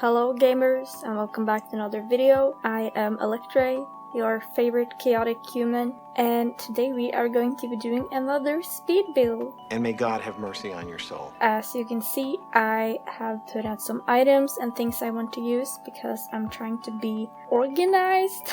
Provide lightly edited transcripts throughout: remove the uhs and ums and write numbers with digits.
Hello gamers, and welcome back to another video. I am Electrey, your favorite chaotic human, and today we are going to be doing another speed build. And may God have mercy on your soul. As you can see, I have put out some items and things I want to use because I'm trying to be organized.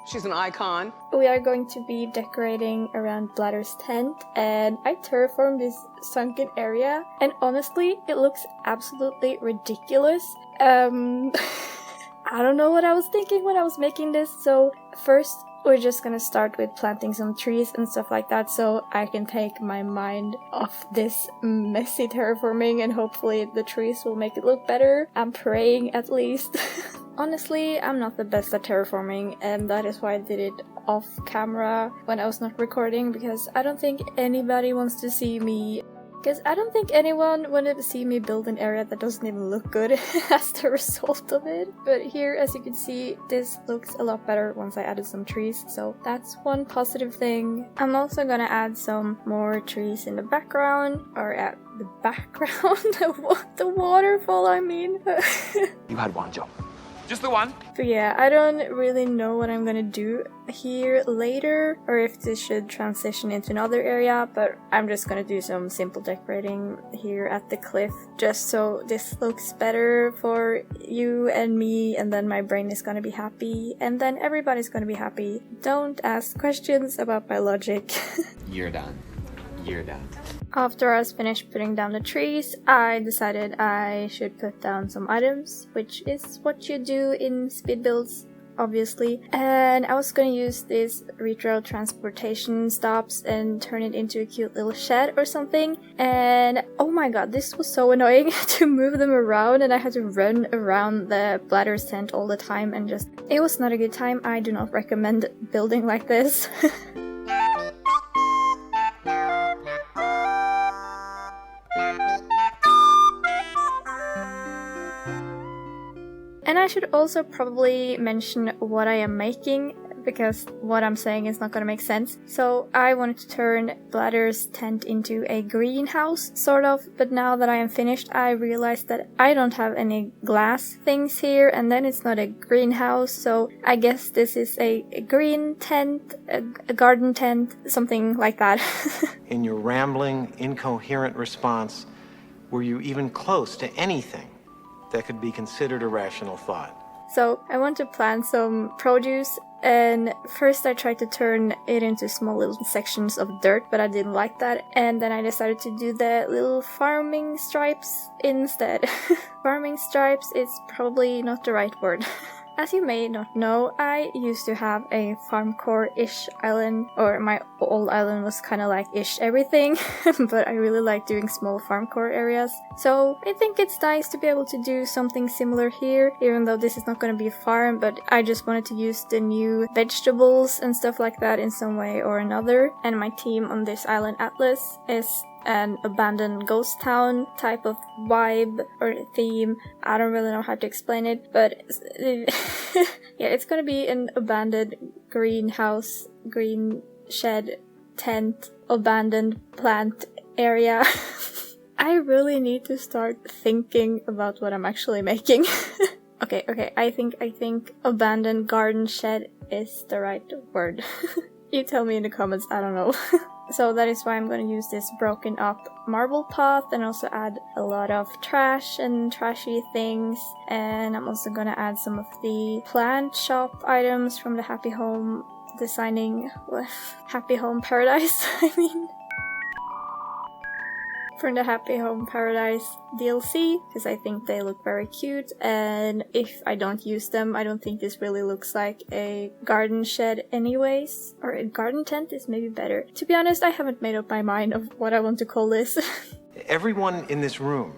She's an icon. We are going to be decorating around Blather's tent, and I terraformed this sunken area, and honestly, it looks absolutely ridiculous. I don't know what I was thinking when I was making this, so first we're just gonna start with planting some trees and stuff like that so I can take my mind off this messy terraforming and hopefully the trees will make it look better. I'm praying at least. Honestly, I'm not the best at terraforming, and that is why I did it off camera when I was not recording, because I don't think anybody wants to see me. Because I don't think anyone wanted to see me build an area that doesn't even look good as the result of it. But here, as you can see, this looks a lot better once I added some trees, so that's one positive thing. I'm also gonna add some more trees in the background, or at the background, the waterfall I mean. You had one job. Just the one? But yeah, I don't really know what I'm gonna do here later, or if this should transition into another area, but I'm just gonna do some simple decorating here at the cliff, just so this looks better for you and me, and then my brain is gonna be happy, and then everybody's gonna be happy. Don't ask questions about my logic. You're done. You're done. After I was finished putting down the trees, I decided I should put down some items, which is what you do in speed builds, obviously. And I was gonna use these retro transportation stops and turn it into a cute little shed or something. And oh my god, this was so annoying to move them around, and I had to run around the Blather's tent all the time, and just, it was not a good time. I do not recommend building like this. And I should also probably mention what I am making, because what I'm saying is not gonna make sense. So I wanted to turn Blather's tent into a greenhouse, sort of, but now that I am finished, I realized that I don't have any glass things here, and then it's not a greenhouse, so I guess this is a green tent, a garden tent, something like that. In your rambling, incoherent response, were you even close to anything that could be considered a rational thought? So I want to plant some produce, and first I tried to turn it into small little sections of dirt, but I didn't like that, and then I decided to do the little farming stripes instead. Farming stripes is probably not the right word. As you may not know, I used to have a farmcore-ish island, or my old island was kind of like ish everything, but I really like doing small farmcore areas. So I think it's nice to be able to do something similar here, even though this is not going to be a farm, but I just wanted to use the new vegetables and stuff like that in some way or another. And my team on this island, Atlas, is an abandoned ghost town type of vibe or theme. I don't really know how to explain it, but yeah, it's gonna be an abandoned greenhouse, green shed, tent, abandoned plant area. I really need to start thinking about what I'm actually making. Okay, I think abandoned garden shed is the right word. You tell me in the comments, I don't know. So that is why I'm going to use this broken up marble path and also add a lot of trash and trashy things. And I'm also going to add some of the plant shop items from the Happy Home Happy Home Paradise, I mean. From the Happy Home Paradise DLC, because I think they look very cute, and if I don't use them, I don't think this really looks like a garden shed anyways, or a garden tent is maybe better. To be honest, I haven't made up my mind of what I want to call this. Everyone in this room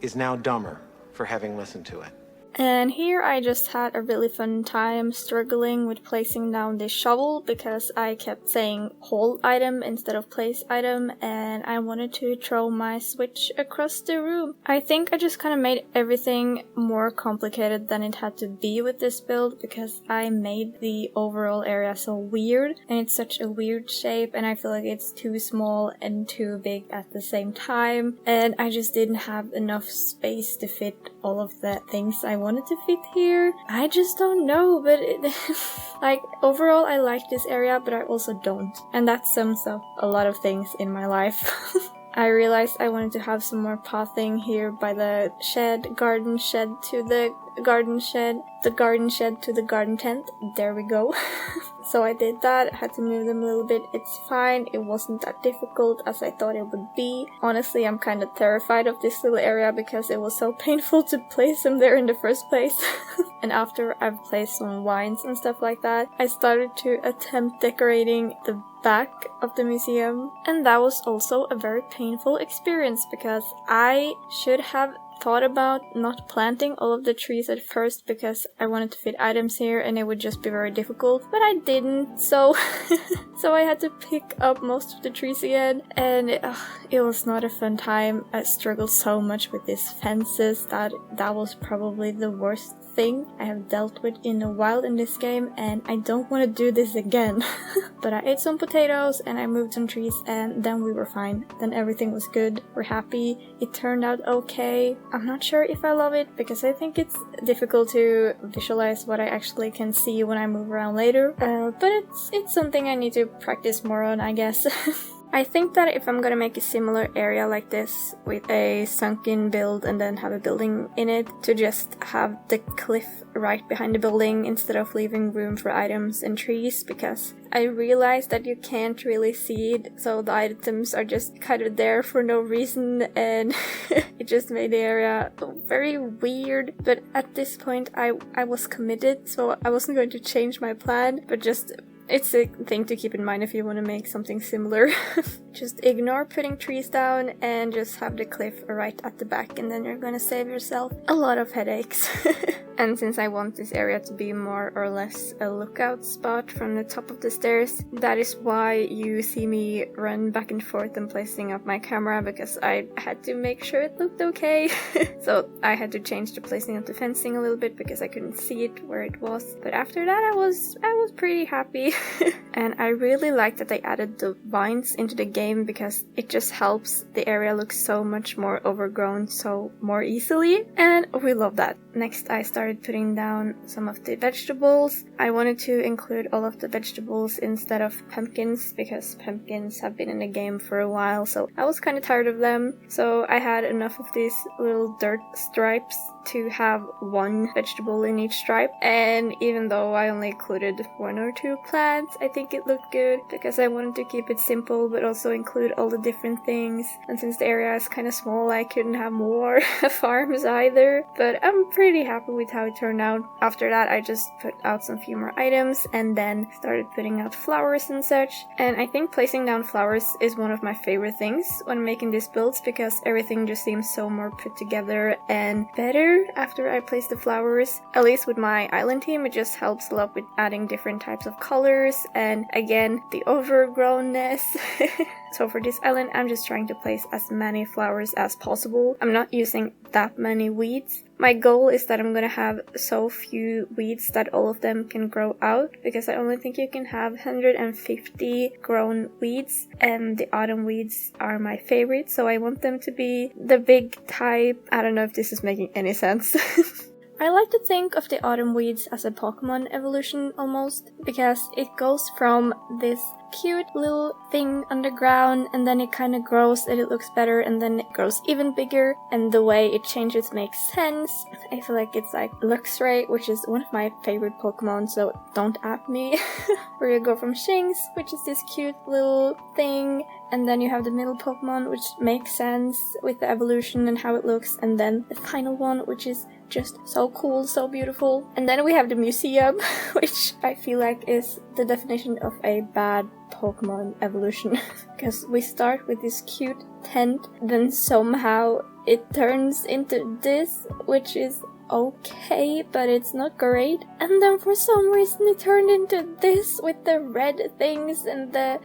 is now dumber for having listened to it. And here I just had a really fun time struggling with placing down this shovel because I kept saying hold item instead of place item, and I wanted to throw my switch across the room. I think I just kind of made everything more complicated than it had to be with this build because I made the overall area so weird, and it's such a weird shape, and I feel like it's too small and too big at the same time, and I just didn't have enough space to fit all of the things I wanted to fit here. I just don't know, but like overall I like this area, but I also don't. And that sums up a lot of things in my life. I realized I wanted to have some more pathing here by the shed, garden shed to the garden shed, the garden shed to the garden tent. There we go. So I did that, I had to move them a little bit. It's fine, it wasn't that difficult as I thought it would be. Honestly, I'm kind of terrified of this little area because it was so painful to place them there in the first place. And after I've placed some wines and stuff like that, I started to attempt decorating the back of the museum. And that was also a very painful experience because I should have thought about not planting all of the trees at first because I wanted to fit items here and it would just be very difficult, but I didn't, so so I had to pick up most of the trees again, and it was not a fun time. I struggled so much with these fences that was probably the worst thing I have dealt with in a while in this game, and I don't want to do this again. But I ate some potatoes and I moved some trees, and then we were fine. Then everything was good, we're happy, it turned out okay. I'm not sure if I love it because I think it's difficult to visualize what I actually can see when I move around later, but it's something I need to practice more on, I guess. I think that if I'm gonna make a similar area like this with a sunken build and then have a building in it, to just have the cliff right behind the building instead of leaving room for items and trees, because I realized that you can't really see it, so the items are just kind of there for no reason, and it just made the area very weird. But at this point I was committed, so I wasn't going to change my plan, but just it's a thing to keep in mind if you want to make something similar. Just ignore putting trees down and just have the cliff right at the back, and then you're gonna save yourself a lot of headaches. And since I want this area to be more or less a lookout spot from the top of the stairs, that is why you see me run back and forth and placing up my camera, because I had to make sure it looked okay. So I had to change the placing of the fencing a little bit because I couldn't see it where it was. But after that I was pretty happy. And I really like that they added the vines into the game because it just helps the area look so much more overgrown so more easily, and we love that. Next I started putting down some of the vegetables. I wanted to include all of the vegetables instead of pumpkins because pumpkins have been in the game for a while, so I was kind of tired of them. So I had enough of these little dirt stripes to have one vegetable in each stripe, and even though I only included 1 or 2 plants, I think it looked good because I wanted to keep it simple but also include all the different things. And since the area is kind of small, I couldn't have more farms either, but I'm pretty happy with how it turned out. After that I just put out some few more items and then started putting out flowers and such. And I think placing down flowers is one of my favorite things when making these builds because everything just seems so more put together and better after I place the flowers. At least with my island team, it just helps a lot with adding different types of colors and again the overgrownness. So for this island I'm just trying to place as many flowers as possible. I'm not using that many weeds. My goal is that I'm gonna have so few weeds that all of them can grow out, because I only think you can have 150 grown weeds, and the autumn weeds are my favorite, so I want them to be the big type. I don't know if this is making any sense. I like to think of the autumn weeds as a Pokemon evolution almost, because it goes from this cute little thing underground and then it kind of grows and it looks better and then it grows even bigger, and the way it changes makes sense. I feel like it's like Luxray, which is one of my favorite Pokemon, so don't at me. Where you go from Shinx, which is this cute little thing, and then you have the middle Pokemon, which makes sense with the evolution and how it looks, and then the final one, which is just so cool, so beautiful. And then we have the museum, which I feel like is the definition of a bad Pokemon evolution. Because we start with this cute tent, then somehow it turns into this, which is okay, but it's not great. And then for some reason it turned into this with the red things and the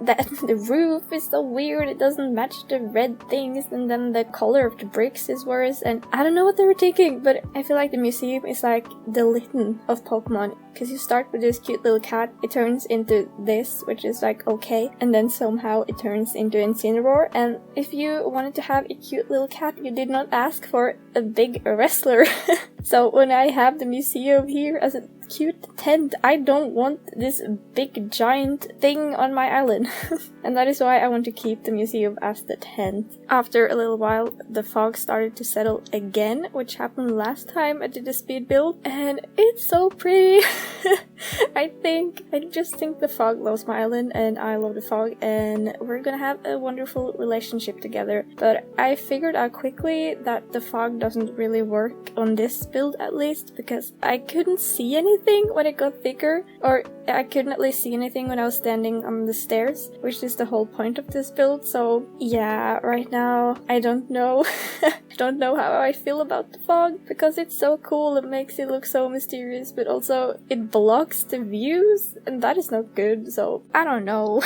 that the roof is so weird, it doesn't match the red things, and then the color of the bricks is worse, and I don't know what they were thinking, but I feel like the museum is like the Litten of Pokemon, because you start with this cute little cat, it turns into this, which is like okay, and then somehow it turns into Incineroar, and if you wanted to have a cute little cat, you did not ask for a big wrestler. So when I have the museum here as a cute tent, I don't want this big giant thing on my island. And that is why I want to keep the museum as the tent. After a little while, the fog started to settle again, which happened last time I did a speed build, and it's so pretty. I just think the fog loves my island and I love the fog, and we're gonna have a wonderful relationship together. But I figured out quickly that the fog doesn't really work on this build, at least, because I couldn't see anything when it got thicker, or I couldn't at least see anything when I was standing on the stairs, which is the whole point of this build. So yeah, right now I don't know. I don't know how I feel about the fog, because it's so cool, it makes it look so mysterious, but also it blocks the views, and that is not good, so I don't know.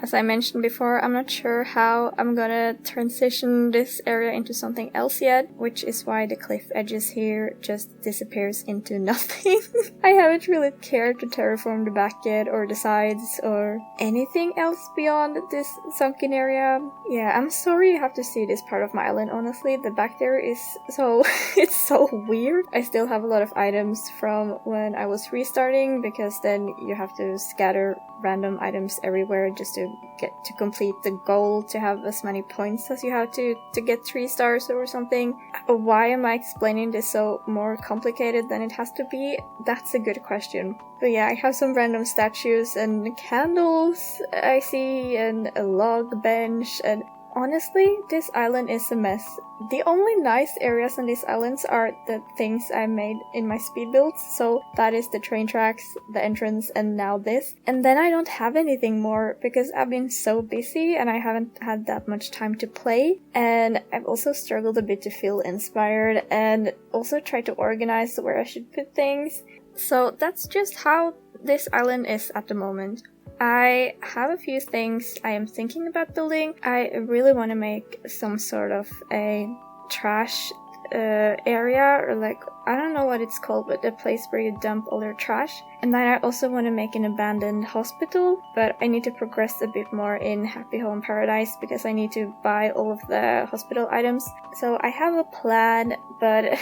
As I mentioned before, I'm not sure how I'm gonna transition this area into something else yet, which is why the cliff edges here just disappears into nothing. I haven't really cared to terraform the back yet, or the sides, or anything else beyond this sunken area. Yeah, I'm sorry you have to see this part of my island, honestly. The back there is so... it's so weird. I still have a lot of items from when I was restarting, because then you have to scatter random items everywhere just to get to complete the goal to have as many points as you have to get 3 stars or something. Why am I explaining this so more complicated than it has to be? That's a good question. But yeah, I have some random statues and candles I see, and a log bench, and honestly, this island is a mess. The only nice areas on these islands are the things I made in my speed builds, so that is the train tracks, the entrance, and now this. And then I don't have anything more, because I've been so busy and I haven't had that much time to play, and I've also struggled a bit to feel inspired, and also try to organize where I should put things. So that's just how this island is at the moment. I have a few things I am thinking about building. I really want to make some sort of a trash area, or like, I don't know what it's called, but the place where you dump all your trash. And then I also want to make an abandoned hospital, but I need to progress a bit more in Happy Home Paradise, because I need to buy all of the hospital items. So I have a plan, but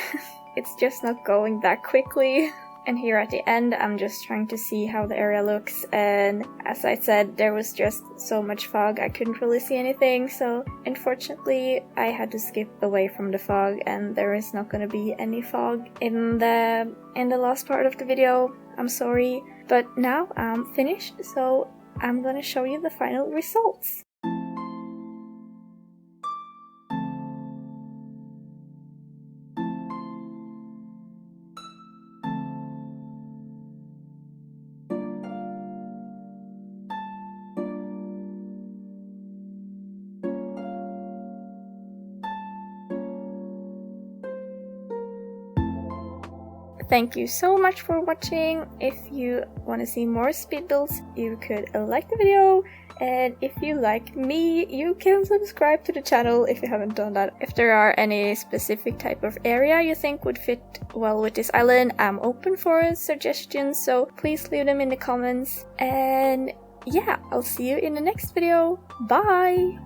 it's just not going that quickly. And here at the end, I'm just trying to see how the area looks, and as I said, there was just so much fog I couldn't really see anything, so unfortunately I had to skip away from the fog, and there is not gonna be any fog in the last part of the video. I'm sorry, but now I'm finished, so I'm gonna show you the final results. Thank you so much for watching. If you want to see more speed builds, you could like the video, and if you like me, you can subscribe to the channel if you haven't done that. If there are any specific type of area you think would fit well with this island, I'm open for suggestions, so please leave them in the comments. And yeah, I'll see you in the next video. Bye!